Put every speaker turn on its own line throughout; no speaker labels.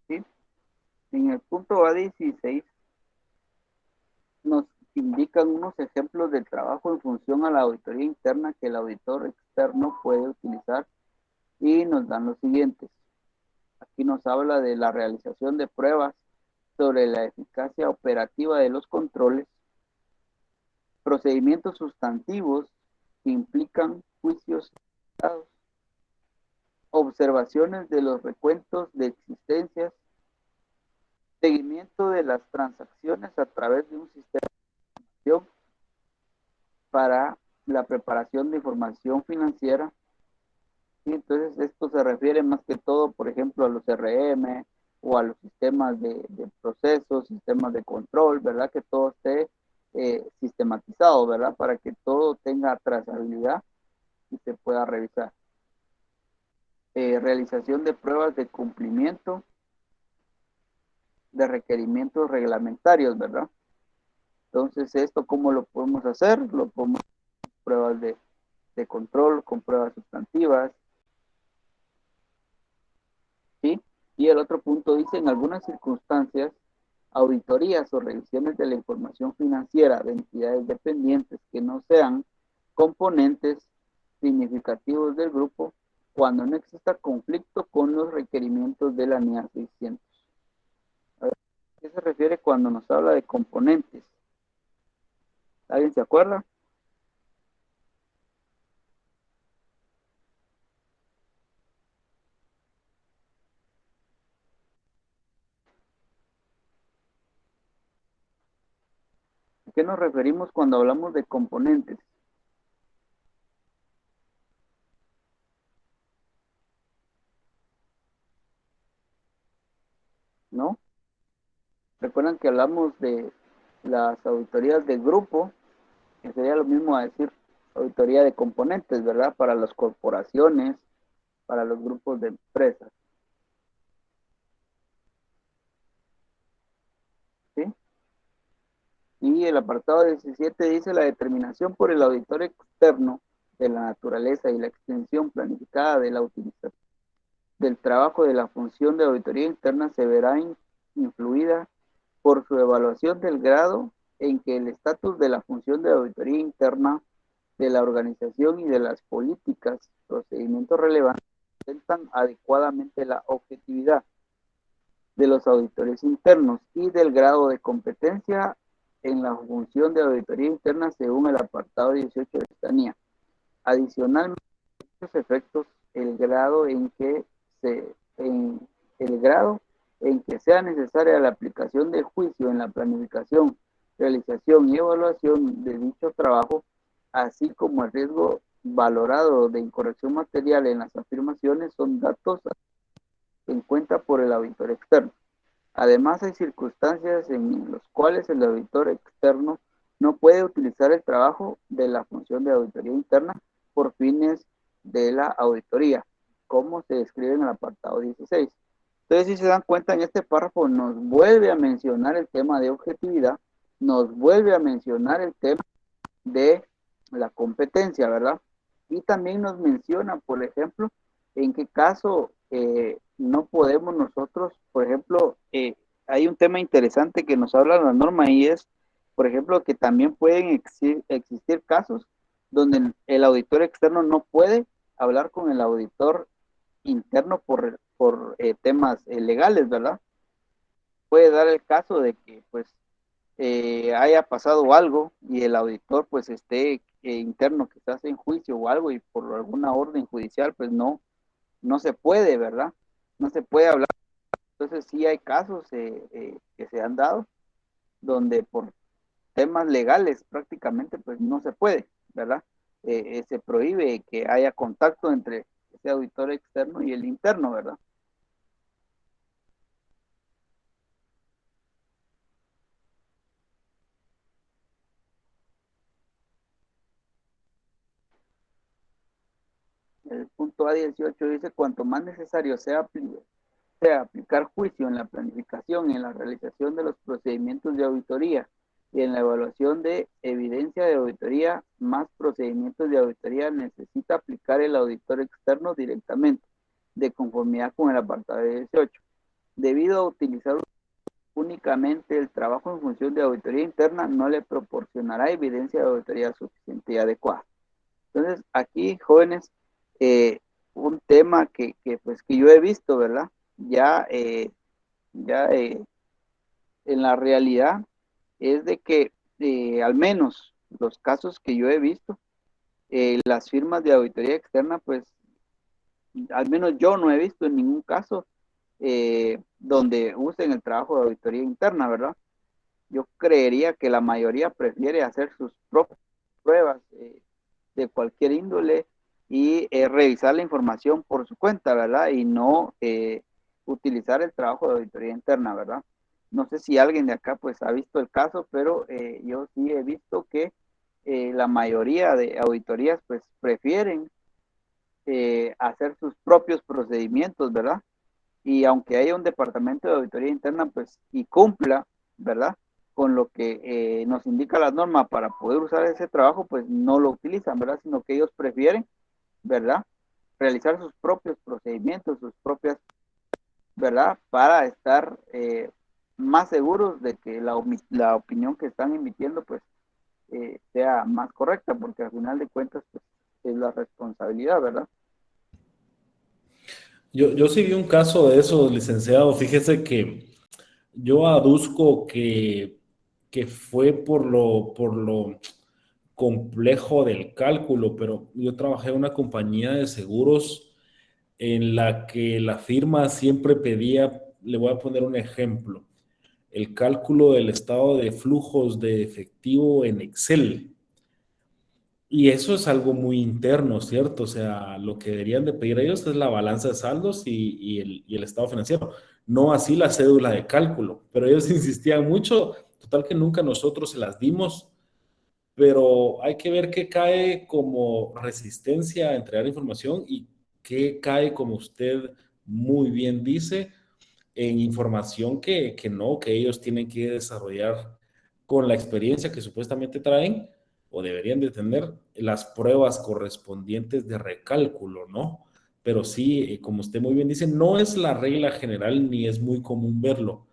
¿sí? En el punto A16 nos indican unos ejemplos de trabajo en función a la auditoría interna que el auditor externo puede utilizar y nos dan los siguientes. Aquí nos habla de la realización de pruebas sobre la eficacia operativa de los controles, procedimientos sustantivos que implican juicios, observaciones de los recuentos de existencias, seguimiento de las transacciones a través de un sistema de gestión para la preparación de información financiera. Y entonces esto se refiere más que todo, por ejemplo, a los CRM o a los sistemas de procesos, sistemas de control, ¿verdad? Que todo esté sistematizado, ¿verdad? Para que todo tenga trazabilidad y se pueda revisar. Realización de pruebas de cumplimiento de requerimientos reglamentarios, ¿verdad? Entonces, ¿esto cómo lo podemos hacer? Lo podemos hacer con pruebas de control, con pruebas sustantivas, ¿sí? Y el otro punto dice, en algunas circunstancias, auditorías o revisiones de la información financiera de entidades dependientes que no sean componentes significativos del grupo cuando no exista conflicto con los requerimientos de la NIA 600. A ver, ¿a qué se refiere cuando nos habla de componentes? ¿Alguien se acuerda? ¿A qué nos referimos cuando hablamos de componentes? ¿No? Recuerdan que hablamos de las auditorías de grupo, que sería lo mismo a decir auditoría de componentes, ¿verdad? Para las corporaciones, para los grupos de empresas, ¿sí? Y el apartado 17 dice la determinación por el auditor externo de la naturaleza y la extensión planificada de la utilización del trabajo de la función de auditoría interna se verá influida por su evaluación del grado en que el estatus de la función de auditoría interna de la organización y de las políticas, procedimientos relevantes presentan adecuadamente la objetividad de los auditores internos y del grado de competencia en la función de auditoría interna según el apartado 18 de esta NIA. Adicionalmente, a estos efectos, el grado en que el grado en que sea necesaria la aplicación de juicio en la planificación, realización y evaluación de dicho trabajo, así como el riesgo valorado de incorrección material en las afirmaciones, son datos en cuenta por el auditor externo. Además, hay circunstancias en las cuales el auditor externo no puede utilizar el trabajo de la función de auditoría interna por fines de la auditoría, como se describe en el apartado 16. Entonces, si se dan cuenta, en este párrafo nos vuelve a mencionar el tema de objetividad, nos vuelve a mencionar el tema de la competencia, ¿verdad? Y también nos menciona, por ejemplo, en qué caso no podemos nosotros, por ejemplo, hay un tema interesante que nos habla la norma y es, por ejemplo, que también pueden existir casos donde el auditor externo no puede hablar con el auditor interno por temas legales, ¿verdad? Puede dar el caso de que, pues, haya pasado algo y el auditor pues esté interno que está en juicio o algo y por alguna orden judicial pues no se puede, ¿verdad? No se puede hablar. Entonces sí hay casos que se han dado donde por temas legales prácticamente pues no se puede, ¿verdad? Se prohíbe que haya contacto entre ese auditor externo y el interno, ¿verdad? El punto A18 dice, cuanto más necesario sea aplicar juicio en la planificación y en la realización de los procedimientos de auditoría y en la evaluación de evidencia de auditoría, más procedimientos de auditoría necesita aplicar el auditor externo directamente, de conformidad con el apartado 18. debido a utilizar únicamente el trabajo en función de auditoría interna, no le proporcionará evidencia de auditoría suficiente y adecuada. Entonces, aquí, jóvenes, un tema pues, que yo he visto, ¿verdad? Ya, ya en la realidad es de que al menos los casos que yo he visto, las firmas de auditoría externa, pues al menos yo no he visto en ningún caso donde usen el trabajo de auditoría interna, ¿verdad? Yo creería que la mayoría prefiere hacer sus propias pruebas de cualquier índole y revisar la información por su cuenta, ¿verdad? Y no utilizar el trabajo de auditoría interna, ¿verdad? No sé si alguien de acá pues ha visto el caso, pero yo sí he visto que la mayoría de auditorías pues prefieren hacer sus propios procedimientos, ¿verdad? Y aunque haya un departamento de auditoría interna, pues, y cumpla, ¿verdad? Con lo que nos indica la norma para poder usar ese trabajo, pues no lo utilizan, ¿verdad? Sino que ellos prefieren, ¿verdad? Realizar sus propios procedimientos, sus propias, ¿verdad? Para estar más seguros de que la opinión que están emitiendo, pues, sea más correcta, porque al final de cuentas, pues, es la responsabilidad, ¿verdad?
Yo sí vi un caso de eso, licenciado. Fíjese que yo aduzco que fue por lo complejo del cálculo, pero yo trabajé en una compañía de seguros en la que la firma siempre pedía, le voy a poner un ejemplo, el cálculo del estado de flujos de efectivo en Excel. Y eso es algo muy interno, ¿cierto? O sea, lo que deberían de pedir ellos es la balanza de saldos y el estado financiero, no así la cédula de cálculo. Pero ellos insistían mucho, total que nunca nosotros se las dimos, pero hay que ver qué cae como resistencia a entregar información y qué cae, como usted muy bien dice, en información que no, que ellos tienen que desarrollar con la experiencia que supuestamente traen o deberían de tener las pruebas correspondientes de recálculo, ¿no? Pero sí, como usted muy bien dice, no es la regla general ni es muy común verlo,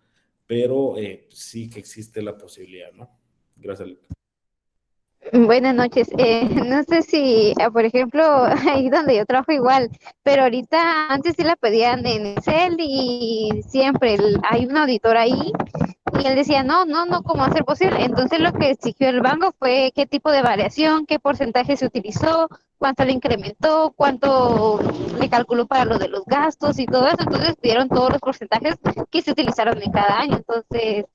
pero sí que existe la posibilidad, ¿no? Gracias.
Buenas noches. No sé si, por ejemplo, ahí donde yo trabajo igual, pero ahorita antes sí la pedían en Excel y siempre hay un auditor ahí y él decía, no, no, no, ¿cómo hacer posible? Entonces lo que exigió el banco fue qué tipo de variación, qué porcentaje se utilizó, cuánto le incrementó, cuánto le calculó para lo de los gastos y todo eso. Entonces pidieron todos los porcentajes que se utilizaron en cada año. Entonces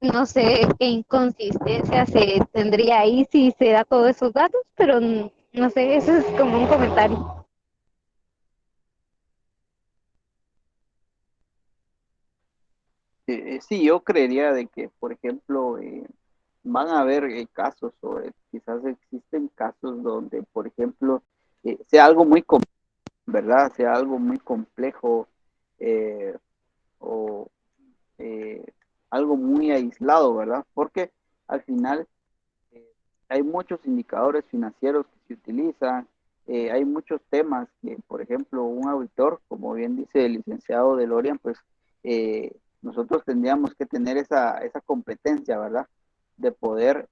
no sé qué inconsistencia se tendría ahí si se da todos esos datos, pero no sé, eso es como un comentario.
Sí, yo creería de que, por ejemplo, van a haber casos, o quizás existen casos donde, por ejemplo, sea algo muy complejo, ¿verdad? Sea algo muy complejo eh, o eh, algo muy aislado, ¿verdad? Porque al final eh, hay muchos indicadores financieros que se utilizan, hay muchos temas que, por ejemplo, un auditor, como bien dice el licenciado Delorian, pues nosotros tendríamos que tener esa competencia, ¿verdad? De poder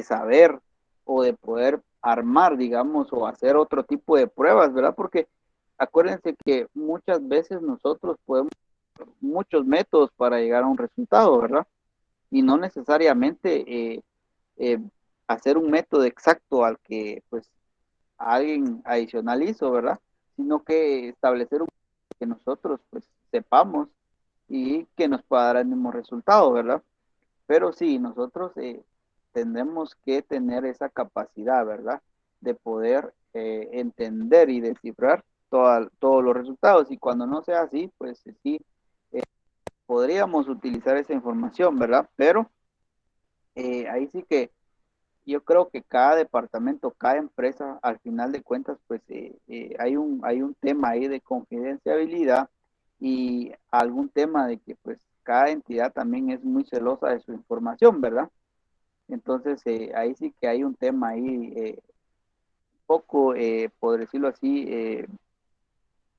saber o de poder armar, digamos, o hacer otro tipo de pruebas, ¿verdad? Porque acuérdense que muchas veces nosotros podemos muchos métodos para llegar a un resultado, ¿verdad? Y no necesariamente eh, hacer un método exacto al que pues alguien adicional hizo, ¿verdad? Sino que establecer un que nosotros pues sepamos y que nos pueda dar el mismo resultado, ¿verdad? Pero sí, nosotros tendremos que tener esa capacidad, ¿verdad? De poder entender y descifrar todos los resultados. Y cuando no sea así, pues sí, podríamos utilizar esa información, ¿verdad? Pero ahí sí que yo creo que cada departamento, cada empresa, al final de cuentas, pues hay un tema ahí de confidencialidad y algún tema de que pues cada entidad también es muy celosa de su información, ¿verdad? Entonces ahí sí que hay un tema ahí poco, por decirlo así,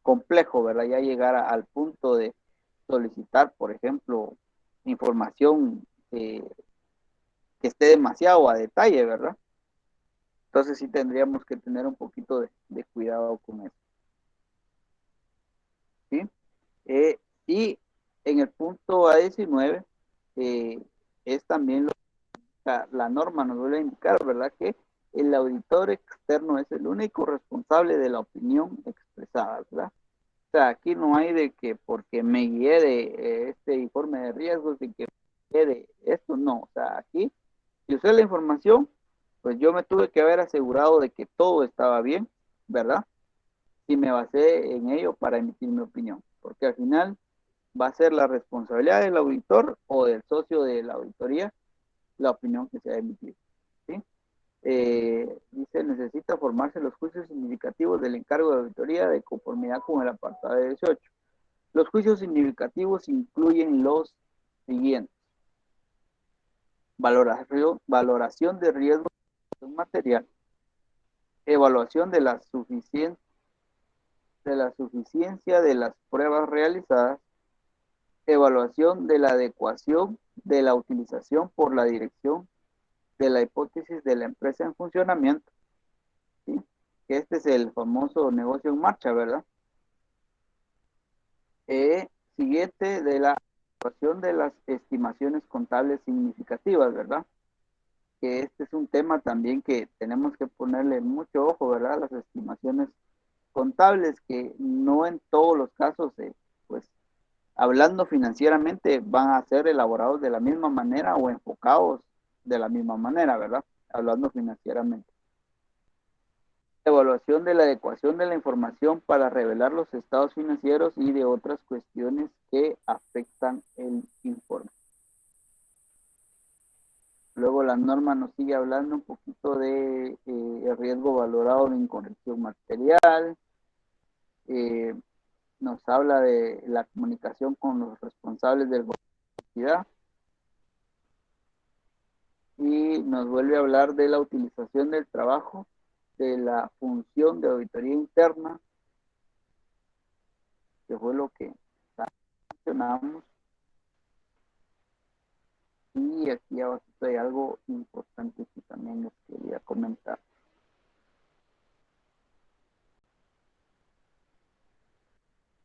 complejo, ¿verdad? Ya llegar al punto de solicitar, por ejemplo, información que esté demasiado a detalle, ¿verdad? Entonces sí tendríamos que tener un poquito de cuidado con eso. ¿Sí? Y en el punto A19 es también la norma nos vuelve a indicar, ¿verdad? Que el auditor externo es el único responsable de la opinión expresada, ¿verdad? O sea, aquí no hay de que porque me guié de este informe de riesgos y que me guié de esto, no. O sea, aquí, si usé la información, pues yo me tuve que haber asegurado de que todo estaba bien, ¿verdad? Y me basé en ello para emitir mi opinión, porque al final va a ser la responsabilidad del auditor o del socio de la auditoría la opinión que se ha emitido. ¿Sí? Dice, necesita formarse los juicios significativos del encargo de auditoría de conformidad con el apartado 18. Los juicios significativos incluyen los siguientes. Valoración de riesgo material, evaluación de la suficiencia de las pruebas realizadas, evaluación de la adecuación de la utilización por la dirección de la hipótesis de la empresa en funcionamiento, ¿sí? Este es el famoso negocio en marcha, ¿verdad? Siguiente, de la evaluación de las estimaciones contables significativas, ¿verdad? Que este es un tema también que tenemos que ponerle mucho ojo, ¿verdad? Las estimaciones contables que no en todos los casos, pues, hablando financieramente, van a ser elaborados de la misma manera o enfocados de la misma manera, ¿verdad? Hablando financieramente. Evaluación de la adecuación de la información para revelar los estados financieros y de otras cuestiones que afectan el informe. Luego la norma nos sigue hablando un poquito de el riesgo valorado de incorrección material. Nos habla de la comunicación con los responsables del gobierno de la entidad. Y nos vuelve a hablar de la utilización del trabajo, de la función de auditoría interna, que fue lo que mencionamos. Y aquí abajo hay algo importante que también les quería comentar.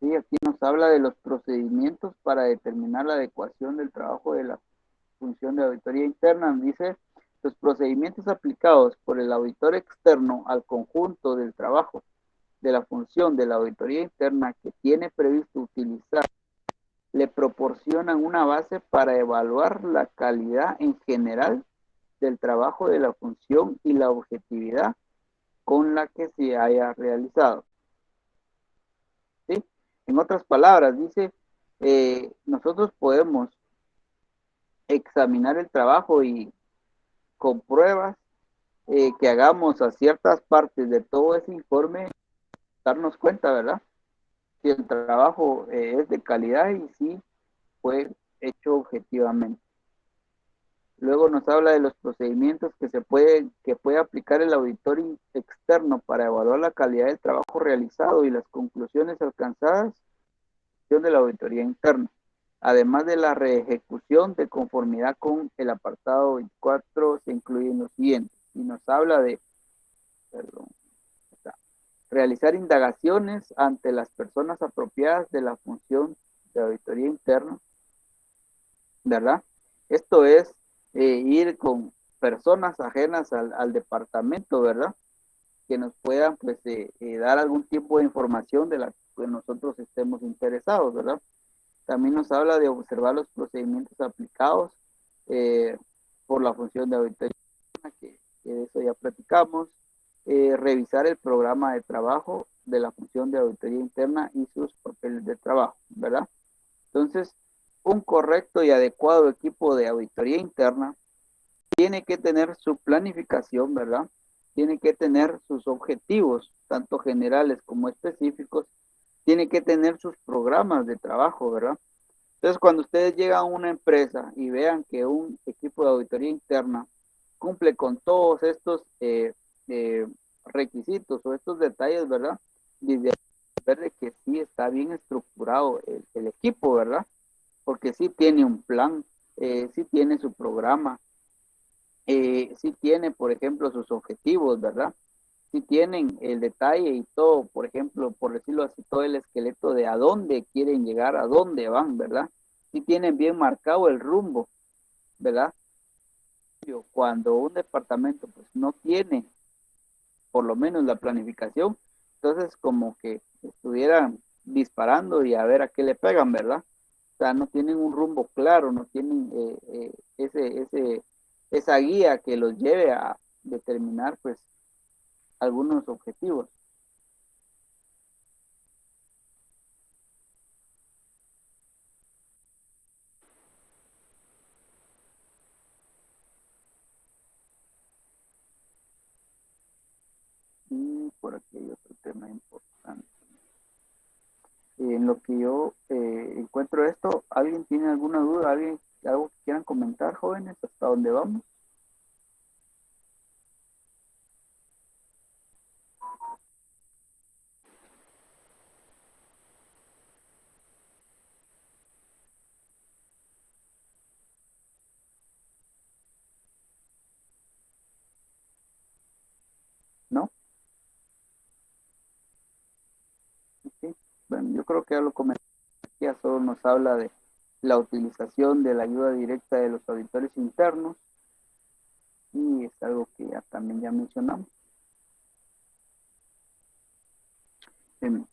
Sí, aquí nos habla de los procedimientos para determinar la adecuación del trabajo de la función de auditoría interna. Dice, los procedimientos aplicados por el auditor externo al conjunto del trabajo de la función de la auditoría interna que tiene previsto utilizar le proporcionan una base para evaluar la calidad en general del trabajo de la función y la objetividad con la que se haya realizado. ¿Sí? En otras palabras, dice, nosotros podemos examinar el trabajo y con pruebas que hagamos a ciertas partes de todo ese informe, darnos cuenta, ¿verdad? Si el trabajo es de calidad y si fue hecho objetivamente. Luego nos habla de los procedimientos que puede aplicar el auditor externo para evaluar la calidad del trabajo realizado y las conclusiones alcanzadas de la auditoría interna, además de la reejecución de conformidad con el apartado 24, se incluyen los siguientes. Y nos habla de, realizar indagaciones ante las personas apropiadas de la función de auditoría interna, ¿verdad? Esto es ir con personas ajenas al departamento, ¿verdad? Que nos puedan pues dar algún tipo de información de la que nosotros estemos interesados, ¿verdad? También nos habla de observar los procedimientos aplicados por la función de auditoría, que de eso ya platicamos. Revisar el programa de trabajo de la función de auditoría interna y sus papeles de trabajo, ¿verdad? Entonces, un correcto y adecuado equipo de auditoría interna tiene que tener su planificación, ¿verdad? Tiene que tener sus objetivos, tanto generales como específicos, tiene que tener sus programas de trabajo, ¿verdad? Entonces, cuando ustedes llegan a una empresa y vean que un equipo de auditoría interna cumple con todos estos requisitos o estos detalles, ¿verdad? Desde ver de que sí está bien estructurado el equipo, ¿verdad? porque sí tiene un plan, sí tiene su programa, sí tiene, por ejemplo, sus objetivos, ¿verdad? Sí tienen el detalle y todo, por ejemplo, por decirlo así, todo el esqueleto de a dónde quieren llegar, a dónde van, ¿verdad? Sí tienen bien marcado el rumbo, ¿verdad? Cuando un departamento pues no tiene por lo menos la planificación, entonces como que estuvieran disparando y a ver a qué le pegan, ¿verdad? O sea, no tienen un rumbo claro, no tienen esa guía que los lleve a determinar pues algunos objetivos. Y por aquí hay otro tema importante. En lo que yo encuentro esto, ¿alguien tiene alguna duda? ¿Alguien algo que quieran comentar, jóvenes? ¿Hasta dónde vamos? ¿No? Sí. Bueno, yo creo que ya lo comenté, ya solo nos habla de la utilización de la ayuda directa de los auditores internos y es algo que ya también ya mencionamos.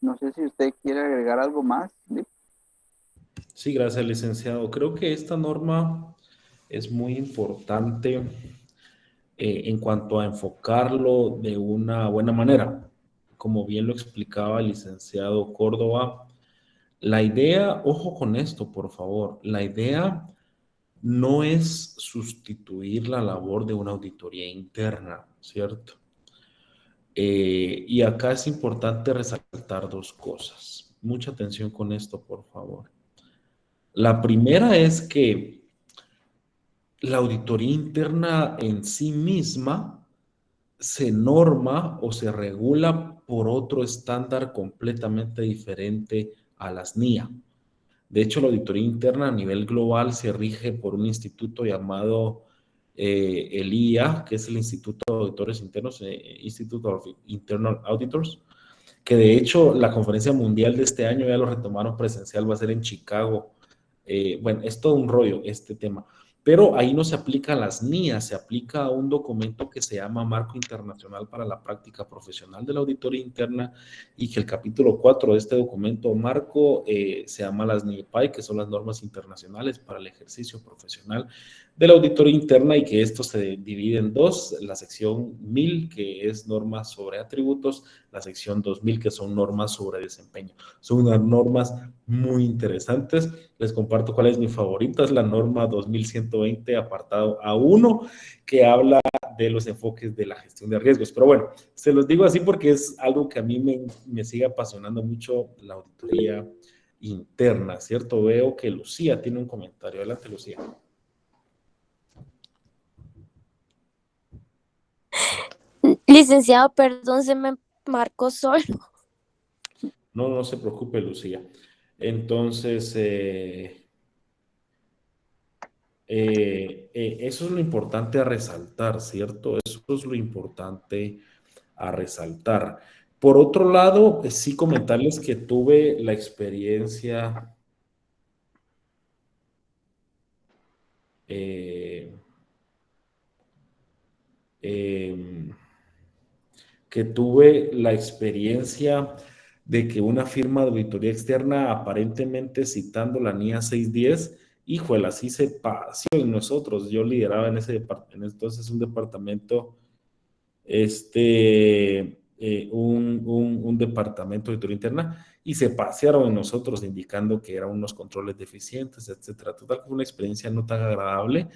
No sé si usted quiere agregar algo más, ¿sí?
Sí, gracias, licenciado. Creo que esta norma es muy importante en cuanto a enfocarlo de una buena manera. Como bien lo explicaba el licenciado Córdoba, la idea, ojo con esto, por favor, la idea no es sustituir la labor de una auditoría interna, ¿cierto? Y acá es importante resaltar dos cosas. Mucha atención con esto, por favor. La primera es que la auditoría interna en sí misma se norma o se regula por otro estándar completamente diferente a las NIA. De hecho, la auditoría interna a nivel global se rige por un instituto llamado el IA, que es el Instituto de Auditores Internos, Institute of Internal Auditors, que de hecho la conferencia mundial de este año ya lo retomaron presencial, va a ser en Chicago. Bueno, es todo un rollo este tema. Pero ahí no se aplica a las NIA, se aplica a un documento que se llama Marco Internacional para la Práctica Profesional de la Auditoría Interna y que el capítulo 4 de este documento marco se llama las NIEPAI, que son las normas internacionales para el ejercicio profesional de la auditoría interna y que esto se divide en dos, la sección 1000, que es normas sobre atributos, la sección 2000, que son normas sobre desempeño. Son unas normas muy interesantes. Les comparto cuál es mi favorita, es la norma 2120, apartado A1, que habla de los enfoques de la gestión de riesgos. Pero bueno, se los digo así porque es algo que a mí me sigue apasionando mucho, la auditoría interna, ¿cierto? Veo que Lucía tiene un comentario. Adelante, Lucía.
Licenciado, perdón, se me marcó solo.
No, no se preocupe, Lucía. Entonces, eso es lo importante a resaltar, ¿cierto? Eso es lo importante a resaltar. Por otro lado, sí comentarles que tuve la experiencia eh, eh, que tuve la experiencia de que una firma de auditoría externa, aparentemente citando la NIA 610, híjole, así se paseó en nosotros. Yo lideraba en ese departamento, entonces un departamento, un departamento de auditoría interna, y se pasearon en nosotros indicando que eran unos controles deficientes, etcétera. Total, fue una experiencia no tan agradable.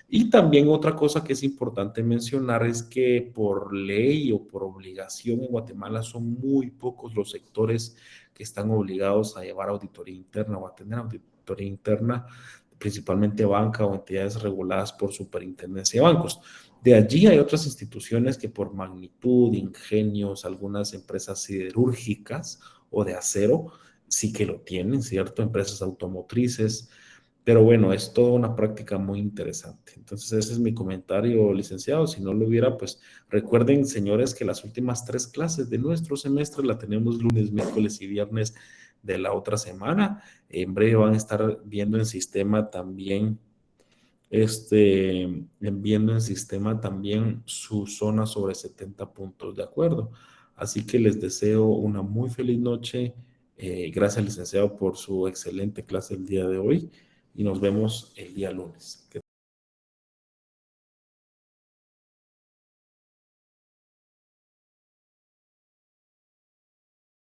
Y también otra cosa que es importante mencionar es que por ley o por obligación en Guatemala son muy pocos los sectores que están obligados a llevar auditoría interna o a tener auditoría interna, principalmente banca o entidades reguladas por superintendencia de bancos. De allí hay otras instituciones que por magnitud, ingenios, algunas empresas siderúrgicas o de acero, sí que lo tienen, ¿cierto? Empresas automotrices, pero bueno, es toda una práctica muy interesante. Entonces, ese es mi comentario, licenciado. Si no lo hubiera, pues recuerden, señores, que las últimas 3 clases de nuestro semestre la tenemos lunes, miércoles y viernes de la otra semana. En breve van a estar viendo en sistema también viendo en sistema también su zona sobre 70 puntos, ¿de acuerdo? Así que les deseo una muy feliz noche. Gracias, licenciado, por su excelente clase el día de hoy y nos vemos el día lunes.